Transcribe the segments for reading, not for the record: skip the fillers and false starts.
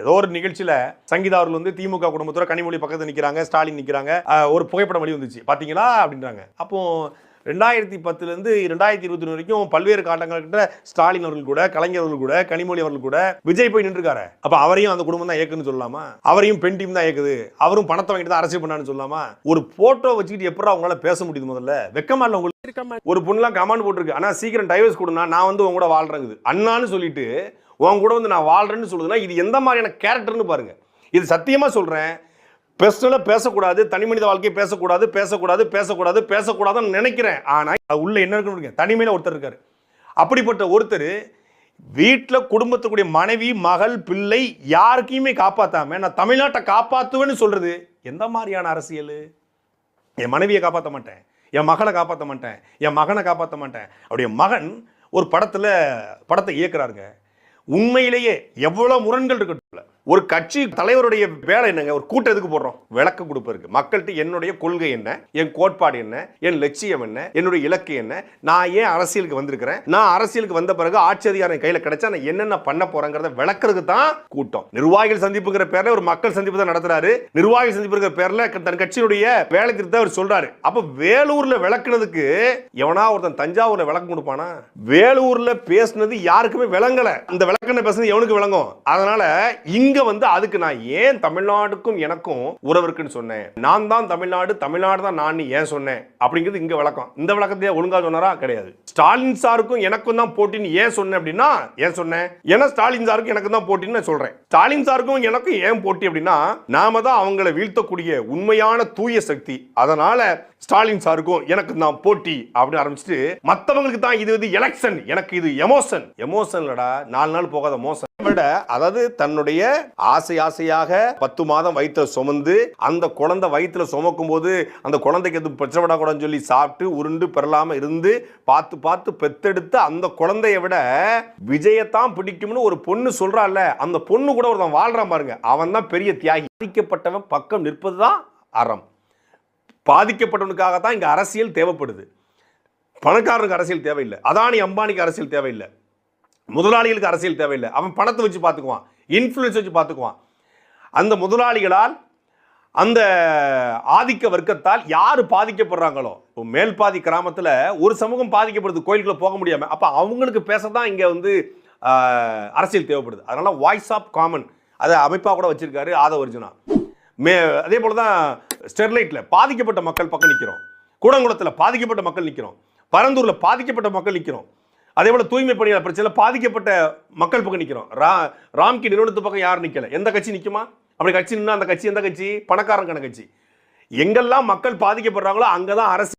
ஏதோ ஒரு நிகழ்ச்சியில சங்கீதா அவர்கள் வந்து திமுக குடும்பத்தோட கனிமொழி பக்கத்துல நிக்கிறாங்க, ஸ்டாலின் நிக்கிறாங்க, ஒரு புகைப்படம் வெளி வந்துச்சு பாத்தீங்களா அப்படின்றாங்க. அப்போ 2010 2021 வரைக்கும் பல்வேறு காலங்கள்கிட்ட ஸ்டாலின் அவர்கள் கூட, கலைஞர் அவர்கள் கூட, கனிமொழி அவர்கள் கூட விஜய் போய் நின்றுருக்காரு. அப்ப அவரையும் அந்த குடும்பம் தான் இயக்குன்னு சொல்லலாமா? அவரையும் பெண் டீம் தான் இயக்குது, அவரும் பணத்தை வாங்கிட்டு தான் அரசியல் பண்ணான்னு சொல்லலாமா? ஒரு போட்டோ வச்சுக்கிட்டு எப்படி அவங்களால பேச முடியுது? முதல்ல வெக்கமா இல்ல உங்களுக்கு? ஒரு பொண்ணுலாம் கமெண்ட் போட்டுருக்கு, ஆனா சீக்கிரம் டைவர்ஸ் கொடுனா, நான் வந்து உங்க கூட வாழ்றேங்குது அண்ணான்னு சொல்லிட்டு உன் கூட வந்து நான் வாழ்றேன்னு சொல்லுதுன்னா இது எந்த மாதிரியான கேரக்டர்னு பாருங்க. இது சத்தியமா சொல்றேன், பர்சனலாக பேசக்கூடாது, தனி மனித வாழ்க்கையை பேசக்கூடாது, பேசக்கூடாது, பேசக்கூடாது, பேசக்கூடாதுன்னு நினைக்கிறேன். ஆனால் உள்ள என்ன இருக்குன்னு தனிமையில் ஒருத்தர் இருக்காரு. அப்படிப்பட்ட ஒருத்தர் வீட்டில் குடும்பத்துக்குரிய மனைவி, மகள், பிள்ளை யாருக்கையுமே காப்பாற்றாம நான் தமிழ்நாட்டை காப்பாற்றுவேன்னு சொல்றது எந்த மாதிரியான அரசியல்? என் மனைவியை காப்பாற்ற மாட்டேன், என் மகளை காப்பாற்ற மாட்டேன், என் மகனை காப்பாற்ற மாட்டேன். அவருடைய மகன் ஒரு படத்தை இயக்குறாருங்க. உண்மையிலேயே எவ்வளவு முரண்கள் இருக்கட்டும், ஒரு கட்சி தலைவருடைய வேலை என்னங்க? ஒரு கூட்டம் எதுக்கு போடுறோம்? விளக்க கொடுப்பதற்கு. மக்கள்கிட்ட என்னுடைய கொள்கை என்ன, என் கோட்பாடு என்ன, என் லட்சியம் என்ன, என்னுடைய இலக்கு என்ன, நான் ஏன் அரசியலுக்கு வந்திருக்கிறேன், நான் அரசியலுக்கு வந்த பிறகு ஆட்சி அதிகாரம் கையில கிடைச்சா நான் என்னென்ன பண்ண போறேங்கிறத விளக்குறதுக்கு தான் கூட்டம். நிர்வாகிகள் சந்திப்புங்கிற பேர்ல ஒரு மக்கள் சந்திப்பு தான் நடத்துறாரு. நிர்வாகிகள் சந்திப்புங்கிற பேர்ல தன் கட்சியினுடைய வேலை திருத்த அவர் சொல்றாரு. அப்ப வேலூர்ல விளக்குனதுக்கு எவனா ஒருத்தன் தஞ்சாவூர்ல விளக்கம் கொடுப்பானா? வேலூர்ல பேசுனது யாருக்குமே விளங்கல. இந்த விளக்கன பேசுனது எவனுக்கு விளங்கும்? அதனால இங்க வந்து அதுக்கு நான் ஏன் தமிழ்நாடுக்கும் எனக்கும் உறவு இருக்குன்னு சொன்னேன், நான் தான் தமிழ்நாடு, தமிழ்நாடு தான் நான் ஏன் சொன்னேன் அப்படிங்கிறது இங்க விளக்கம். இந்த விளக்கத்தையே ஒழுங்கா சொன்னாரா? கிடையாது. ஸ்டாலின் சாருக்கும் எனக்கும் தான் போட்டின்னு ஏன் சொன்னேன் அப்படின்னா, ஏன் சொன்னேன்? ஏன்னா ஸ்டாலின் சாருக்கும் எனக்கு தான் போட்டின்னு நான் சொல்றேன். ஸ்டாலின் சாருக்கும் எனக்கும் ஏன் போட்டி அப்படின்னா, நாம தான் அவங்களை வீழ்த்தக்கூடிய உண்மையான தூய சக்தி. அதனால ஸ்டாலின் சாருக்கும் எனக்கு தான் போட்டி அப்படின்னு ஆரம்பிச்சுட்டு மற்றவங்களுக்கு தான் இது வந்து எலெக்ஷன், எனக்கு இது எமோஷன். எமோஷன் இல்லடா, 4 நாள் போகாத மோசன். அதாவது தன்னுடைய ஆசையாக 10 மாதம் வயிற்றுல சுமந்து அந்த குழந்தை வயிற்றுல சுமக்கும் போது அந்த குழந்தைக்கு எது பிரச்சனைப்படக்கூடாதுன்னு சொல்லி சாப்பிட்டு உருண்டு பெறலாம இருந்து பார்த்து பெத்தெடுத்து அந்த குழந்தைய விட விஜயத்தான் பிடிக்கும்னு ஒரு பொண்ணு சொல்றாள். அந்த பொண்ணு கூட ஒருத்தன் வாழ்றான் பாருங்க, அவன் தான் பெரிய தியாகி. பாதிக்கப்பட்டவன் பக்கம் நிற்பதுதான் அறம். பாதிக்கப்பட்டவனுக்காக தான் இங்க அரசியல் தேவைப்படுது. பணக்காரனுக்கு அரசியல் தேவையில்லை, அதானி அம்பானிக்கு அரசியல் தேவையில்லை, முதலாளிகளுக்கு அரசியல் தேவையில்லை. அவன் பணத்தை வச்சு பார்த்துக்குவான், இன்ஃப்ளூயன்ஸ் வச்சு பார்த்துக்குவான். அந்த முதலாளிகளால், அந்த ஆதிக்க வர்க்கத்தால் யாரு பாதிக்கப்படுறாங்களோ, மேல் பாதி கிராமத்தில் ஒரு சமூகம் பாதிக்கப்படுது, கோயிலுக்குள்ள போக முடியாம, அப்ப அவங்களுக்கு பேசதான் இங்க வந்து அரசியல் தேவைப்படுது. அதனால வாய்ஸ் ஆஃப் காமன் அதை அமைப்பா கூட வச்சிருக்காரு ஆதவ அர்ஜுனா. அதே போலதான் ஸ்டெர்லைட்ல பாதிக்கப்பட்ட மக்கள் பக்கம் நிற்கிறோம், கூடங்குளத்தில் பாதிக்கப்பட்ட மக்கள் நிற்கிறோம், பரந்தூர்ல பாதிக்கப்பட்ட மக்கள் நிற்கிறோம். அதே போல தூய்மை பணியாளர் பிரச்சனை பாதிக்கப்பட்ட மக்கள் பக்கம் நிற்கிறோம். ராம்கி நிறுவனத்து பக்கம் யார் நிற்கல? எந்த கட்சி நிற்குமா? அப்படி கட்சி நின்னா அந்த கட்சி எந்த கட்சி? பணக்காரங்க கட்சி. எங்கெல்லாம் மக்கள் பாதிக்கப்படுறாங்களோ அங்கதான் அரசு.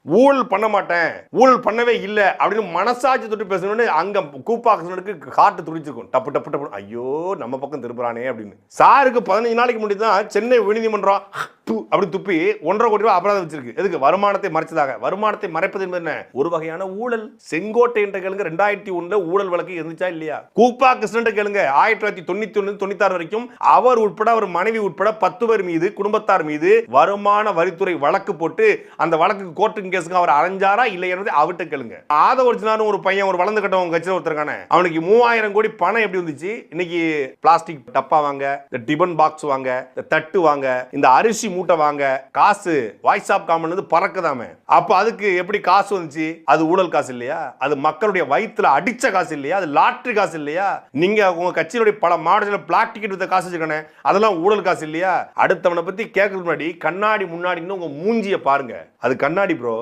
ஊழல் பண்ண மாட்டேன், ஊழல் பண்ணவே இல்லை அப்படின்னு மனசாட்சி தொட்டு பேசணும்னு அங்க கூப்பாக்கு காட்டு துடிச்சிருக்கும். டப்பு டப்பு டப்பு, ஐயோ நம்ம பக்கம் திருப்புறானே அப்படின்னு. சாருக்கு 15 நாளைக்கு முன்னாடி தான் சென்னை உயர்நீதிமன்றம் அப்படி துப்பி 1.5 கோடி ரூபாய் அபராதம் வச்சிருக்கு. எதுக்கு? வருமானத்தை மறைச்சதாக. வருமானத்தை மறைப்பது என்பது என்ன? ஒரு வகையான ஊழல். செங்கோட்டை என்ற கேளுங்க, 2001 ஊழல் வழக்கு இருந்துச்சா இல்லையா? கூப்பா கிருஷ்ணன் கேளுங்க, 1991 96 வரைக்கும் அவர் உட்பட அவர் மனைவி உட்பட 10 பேர் மீது, குடும்பத்தார் மீது வருமான வரித்துறை வழக்கு போட்டு அந்த வழக்கு கோர்ட்டு கேஸுக்கு அவர் அரைஞ்சாரா இல்லை என்பதை அவர்கிட்ட கேளுங்க. ஆதவ அர்ஜுனான்னு ஒரு பையன், ஒரு வளர்ந்து கட்டவங்க கட்சியில் ஒருத்தருக்கான, அவனுக்கு 3000 கோடி பணம் எப்படி வந்துச்சு? இன்னைக்கு பிளாஸ்டிக் டப்பா வாங்க, இந்த டிபன் பாக்ஸ் வாங்க, இந்த தட்டு வாங்க, இந்த அரிசி மூட்டை வாங்க, காசு வாய்ஸ் ஆஃப் காமன் வந்து பறக்குதாமே. அப்ப அதுக்கு எப்படி காசு வந்துச்சு? அது ஊழல் காசு இல்லையா? அது மக்களுடைய வயிற்றுல அடிச்ச காசு இல்லையா? அது லாட்டரி காசு இல்லையா? நீங்க உங்க கட்சியினுடைய பல மாவட்டத்தில் பிளாக் டிக்கெட் வித்த காசு வச்சுக்கணும், அதெல்லாம் ஊழல் காசு இல்லையா? அடுத்தவனை பத்தி கேட்கறதுக்கு முன்னாடி கண்ணாடி முன்னாடி உங்க மூஞ்சிய பாருங்க. அது கண்ணாடி ப்ரோ.